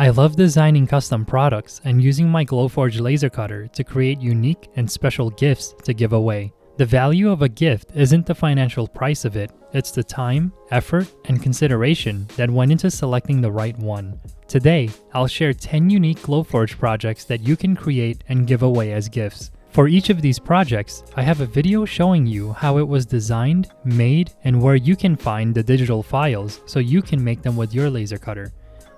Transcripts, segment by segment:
I love designing custom products and using my Glowforge laser cutter to create unique and special gifts to give away. The value of a gift isn't the financial price of it, it's the time, effort, and consideration that went into selecting the right one. Today, I'll share 10 unique Glowforge projects that you can create and give away as gifts. For each of these projects, I have a video showing you how it was designed, made, and where you can find the digital files so you can make them with your laser cutter.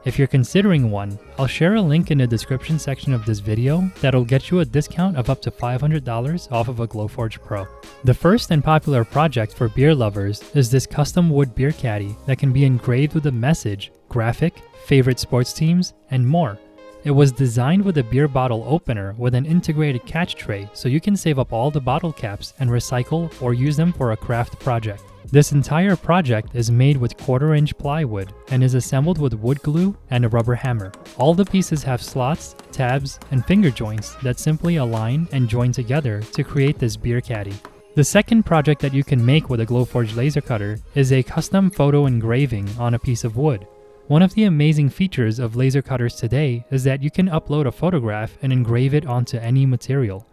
If you're considering one, I'll share a link in the description section of this video that'll get you a discount of up to $500 off of a Glowforge Pro. The first and popular project for beer lovers is this custom wood beer caddy that can be engraved with a message, graphic, favorite sports teams, and more. It was designed with a beer bottle opener with an integrated catch tray so you can save up all the bottle caps and recycle or use them for a craft project. This entire project is made with 1/4-inch plywood and is assembled with wood glue and a rubber hammer. All the pieces have slots, tabs, and finger joints that simply align and join together to create this beer caddy. The second project that you can make with a Glowforge laser cutter is a custom photo engraving on a piece of wood. One of the amazing features of laser cutters today is that you can upload a photograph and engrave it onto any material.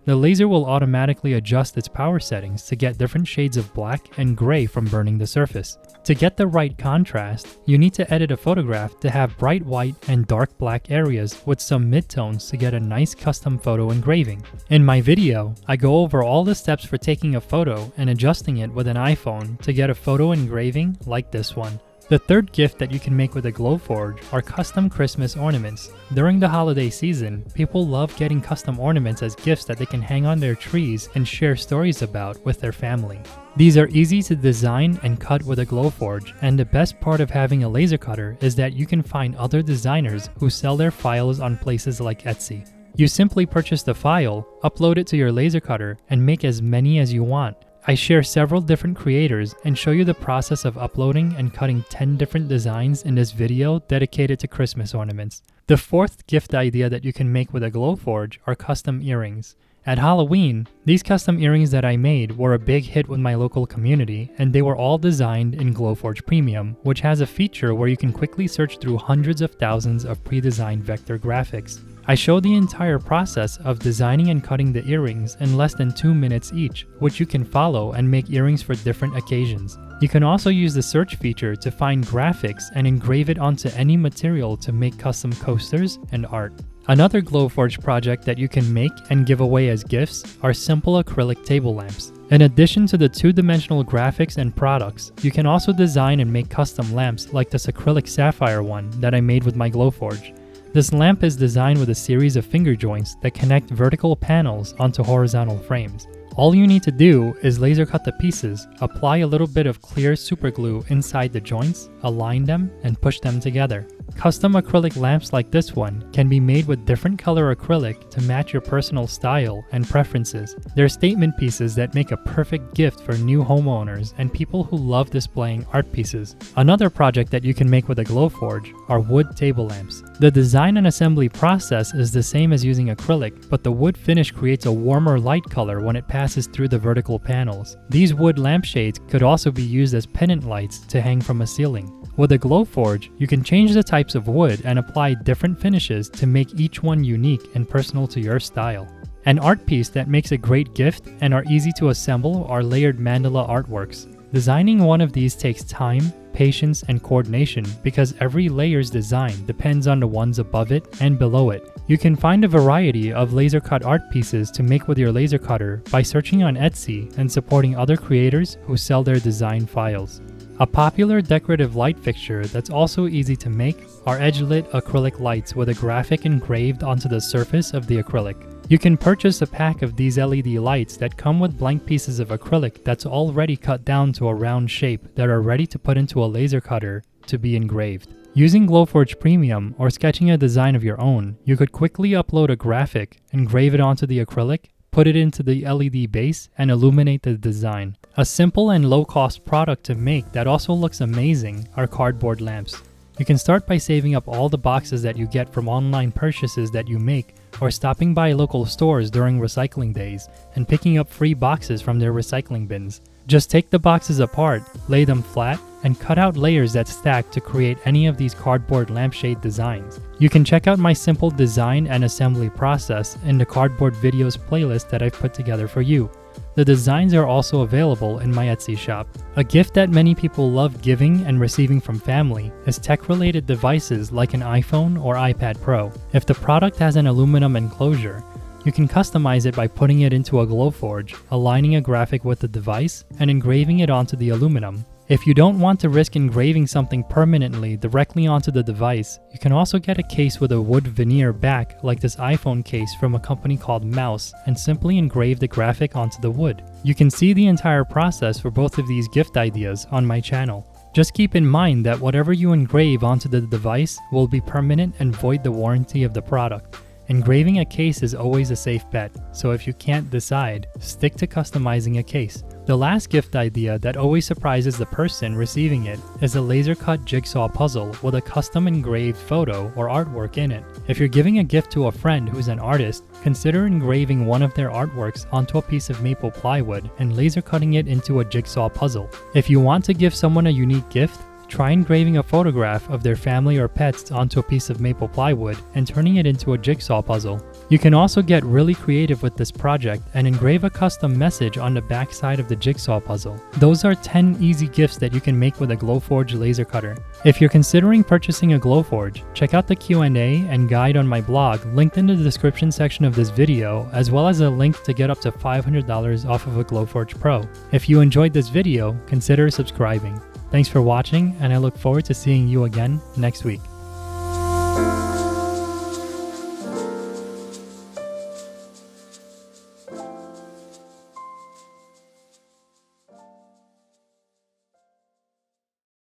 The laser will automatically adjust its power settings to get different shades of black and gray from burning the surface. To get the right contrast, you need to edit a photograph to have bright white and dark black areas with some midtones to get a nice custom photo engraving. In my video, I go over all the steps for taking a photo and adjusting it with an iPhone to get a photo engraving like this one. The third gift that you can make with a Glowforge are custom Christmas ornaments. During the holiday season, people love getting custom ornaments as gifts that they can hang on their trees and share stories about with their family. These are easy to design and cut with a Glowforge, and the best part of having a laser cutter is that you can find other designers who sell their files on places like Etsy. You simply purchase the file, upload it to your laser cutter, and make as many as you want. I share several different creators and show you the process of uploading and cutting 10 different designs in this video dedicated to Christmas ornaments. The fourth gift idea that you can make with a Glowforge are custom earrings. At Halloween, these custom earrings that I made were a big hit with my local community, and they were all designed in Glowforge Premium, which has a feature where you can quickly search through hundreds of thousands of pre-designed vector graphics. I show the entire process of designing and cutting the earrings in less than 2 minutes each, which you can follow and make earrings for different occasions. You can also use the search feature to find graphics and engrave it onto any material to make custom coasters and art. Another Glowforge project that you can make and give away as gifts are simple acrylic table lamps. In addition to the two-dimensional graphics and products, you can also design and make custom lamps like this acrylic sapphire one that I made with my Glowforge. This lamp is designed with a series of finger joints that connect vertical panels onto horizontal frames. All you need to do is laser cut the pieces, apply a little bit of clear superglue inside the joints, align them, and push them together. Custom acrylic lamps like this one can be made with different color acrylic to match your personal style and preferences. They're statement pieces that make a perfect gift for new homeowners and people who love displaying art pieces. Another project that you can make with a Glowforge are wood table lamps. The design and assembly process is the same as using acrylic, but the wood finish creates a warmer light color when it passes through the vertical panels. These wood lampshades could also be used as pendant lights to hang from a ceiling. With a Glowforge, you can change the types of wood and apply different finishes to make each one unique and personal to your style. An art piece that makes a great gift and are easy to assemble are layered mandala artworks. Designing one of these takes time, patience, and coordination because every layer's design depends on the ones above it and below it. You can find a variety of laser cut art pieces to make with your laser cutter by searching on Etsy and supporting other creators who sell their design files. A popular decorative light fixture that's also easy to make are edge-lit acrylic lights with a graphic engraved onto the surface of the acrylic. You can purchase a pack of these LED lights that come with blank pieces of acrylic that's already cut down to a round shape that are ready to put into a laser cutter to be engraved. Using Glowforge Premium or sketching a design of your own, you could quickly upload a graphic, engrave it onto the acrylic, put it into the LED base, and illuminate the design. A simple and low-cost product to make that also looks amazing are cardboard lamps. You can start by saving up all the boxes that you get from online purchases that you make, or stopping by local stores during recycling days and picking up free boxes from their recycling bins. Just take the boxes apart, lay them flat, and cut out layers that stack to create any of these cardboard lampshade designs. You can check out my simple design and assembly process in the cardboard videos playlist that I've put together for you. The designs are also available in my Etsy shop. A gift that many people love giving and receiving from family is tech-related devices like an iPhone or iPad Pro. If the product has an aluminum enclosure, you can customize it by putting it into a Glowforge, aligning a graphic with the device, and engraving it onto the aluminum. If you don't want to risk engraving something permanently directly onto the device, you can also get a case with a wood veneer back like this iPhone case from a company called Mouse and simply engrave the graphic onto the wood. You can see the entire process for both of these gift ideas on my channel. Just keep in mind that whatever you engrave onto the device will be permanent and void the warranty of the product. Engraving a case is always a safe bet, so if you can't decide, stick to customizing a case. The last gift idea that always surprises the person receiving it is a laser-cut jigsaw puzzle with a custom engraved photo or artwork in it. If you're giving a gift to a friend who's an artist, consider engraving one of their artworks onto a piece of maple plywood and laser cutting it into a jigsaw puzzle. If you want to give someone a unique gift, try engraving a photograph of their family or pets onto a piece of maple plywood and turning it into a jigsaw puzzle. You can also get really creative with this project and engrave a custom message on the back side of the jigsaw puzzle. Those are 10 easy gifts that you can make with a Glowforge laser cutter. If you're considering purchasing a Glowforge, check out the Q&A and guide on my blog linked in the description section of this video, as well as a link to get up to $500 off of a Glowforge Pro. If you enjoyed this video, consider subscribing. Thanks for watching, and I look forward to seeing you again next week.